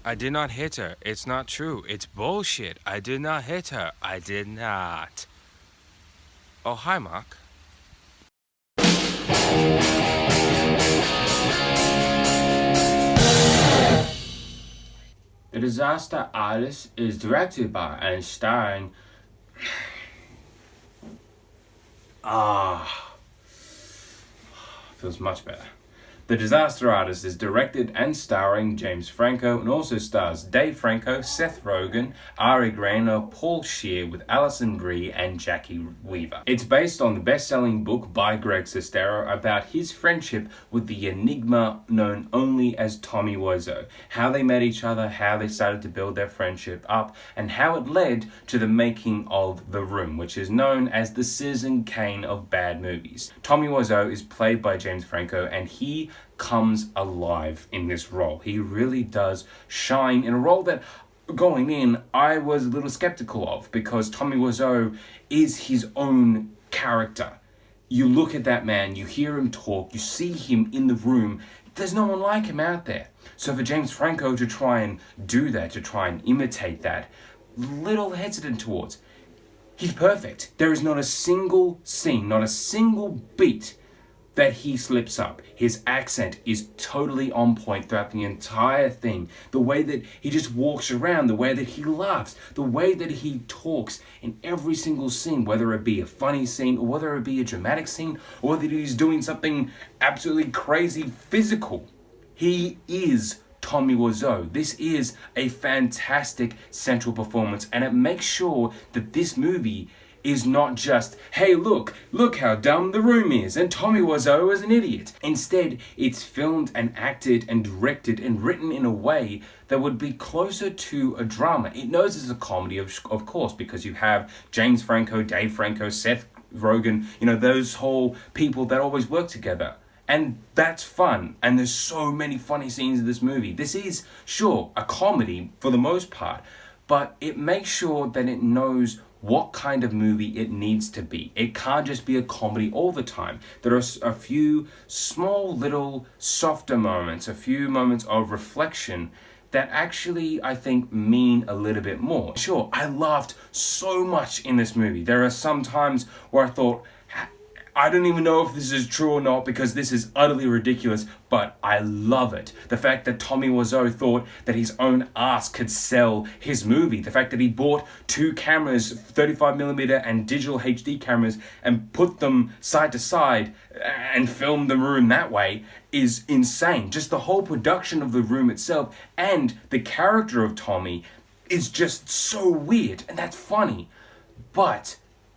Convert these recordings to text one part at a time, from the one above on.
I did not hit her. It's not true. It's bullshit. I did not hit her. I did not. Oh, hi, Mark. The Disaster Artist is directed by and starring. Ah, feels much better. The Disaster Artist is directed and starring James Franco and also stars Dave Franco, Seth Rogen, Ari Grainer, Paul Scheer with Alison Brie and Jackie Weaver. It's based on the best-selling book by Greg Sestero about his friendship with the enigma known only as Tommy Wiseau, how they met each other, how they started to build their friendship up, and how it led to the making of The Room, which is known as the Citizen Kane of bad movies. Tommy Wiseau is played by James Franco, and he comes alive in this role. He really does shine in a role that going in I was a little skeptical of, because Tommy Wiseau is his own character. You look at that man, you hear him talk, you see him in the room. There's no one like him out there. So for James Franco to try and do that, to try and imitate that, little hesitant towards. He's perfect. There is not a single scene, not a single beat that he slips up. His accent is totally on point throughout the entire thing. The way that he just walks around, the way that he laughs, the way that he talks in every single scene, whether it be a funny scene or whether it be a dramatic scene or whether he's doing something absolutely crazy physical. He is Tommy Wiseau. This is a fantastic central performance, and it makes sure that this movie is not just, hey, look how dumb The Room is, and Tommy Wiseau is an idiot. Instead, it's filmed and acted and directed and written in a way that would be closer to a drama. It knows it's a comedy, of course, because you have James Franco, Dave Franco, Seth Rogen, those whole people that always work together. And that's fun. And there's so many funny scenes in this movie. This is, sure, a comedy for the most part, but it makes sure that it knows what kind of movie it needs to be. It can't just be a comedy all the time. There are a few small little softer moments, a few moments of reflection that actually, I think, mean a little bit more. Sure, I laughed so much in this movie. There are some times where I thought, I don't even know if this is true or not, because this is utterly ridiculous, but I love it. The fact that Tommy Wiseau thought that his own ass could sell his movie. The fact that he bought two cameras, 35mm and digital HD cameras, and put them side to side and filmed The Room that way is insane. Just the whole production of The Room itself and the character of Tommy is just so weird, and that's funny. But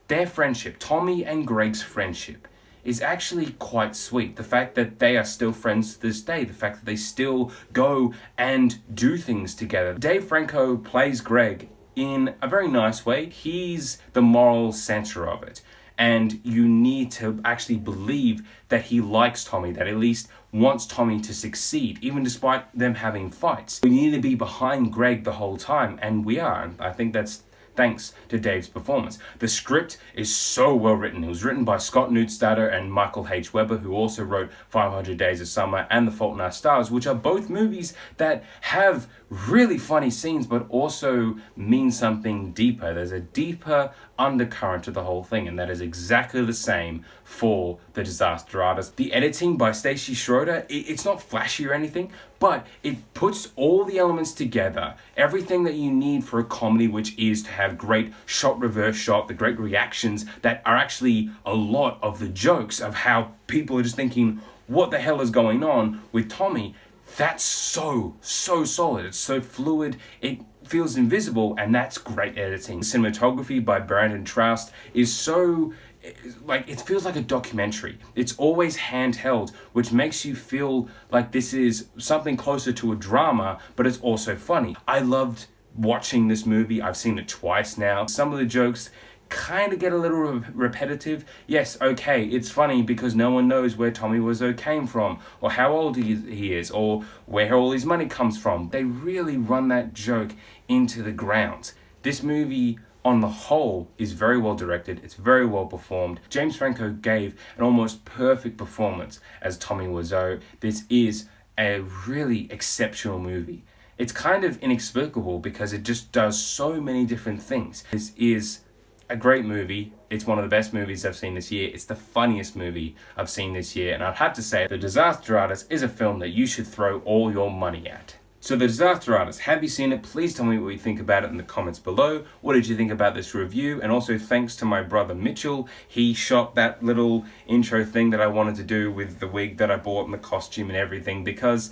their friendship, Tommy and Greg's friendship, is actually quite sweet. The fact that they are still friends to this day, the fact that they still go and do things together. Dave Franco plays Greg in a very nice way. He's the moral center of it. And you need to actually believe that he likes Tommy, that at least wants Tommy to succeed, even despite them having fights. We need to be behind Greg the whole time, and we are. I think that's thanks to Dave's performance. The script is so well written. It was written by Scott Neustadter and Michael H. Weber, who also wrote 500 Days of Summer and The Fault in Our Stars, which are both movies that have really funny scenes but also mean something deeper. There's a deeper undercurrent to the whole thing, and that is exactly the same for The Disaster Artist. The editing by Stacey Schroeder, it's not flashy or anything, but it puts all the elements together. Everything that you need for a comedy, which is to have great shot, reverse shot, the great reactions that are actually a lot of the jokes of how people are just thinking, what the hell is going on with Tommy? That's so solid. It's so fluid. It feels invisible, and that's great editing. Cinematography by Brandon Troust is so, it feels like a documentary. It's always handheld, which makes you feel like this is something closer to a drama, but it's also funny. I loved watching this movie. I've seen it twice now. Some of the jokes kind of get a little repetitive. Yes, okay, it's funny because no one knows where Tommy Wiseau came from, or how old he is, or where all his money comes from. They really run that joke into the ground. This movie, on the whole, is very well directed. It's very well performed. James Franco gave an almost perfect performance as Tommy Wiseau. This is a really exceptional movie. it's kind of inexplicable because it just does so many different things. This is a great movie. It's one of the best movies I've seen this year. It's the funniest movie I've seen this year, and I'd have to say The Disaster Artist is a film that you should throw all your money at. So The Disaster Artist, have you seen it? Please tell me what you think about it in the comments below. What did you think about this review? And also thanks to my brother Mitchell. He shot that little intro thing that I wanted to do with the wig that I bought and the costume and everything, because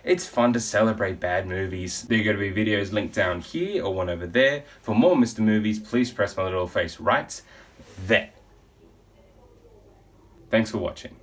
it's fun to celebrate bad movies. There are going to be videos linked down here or one over there. For more Mr. Movies, please press my little face right there. Thanks for watching.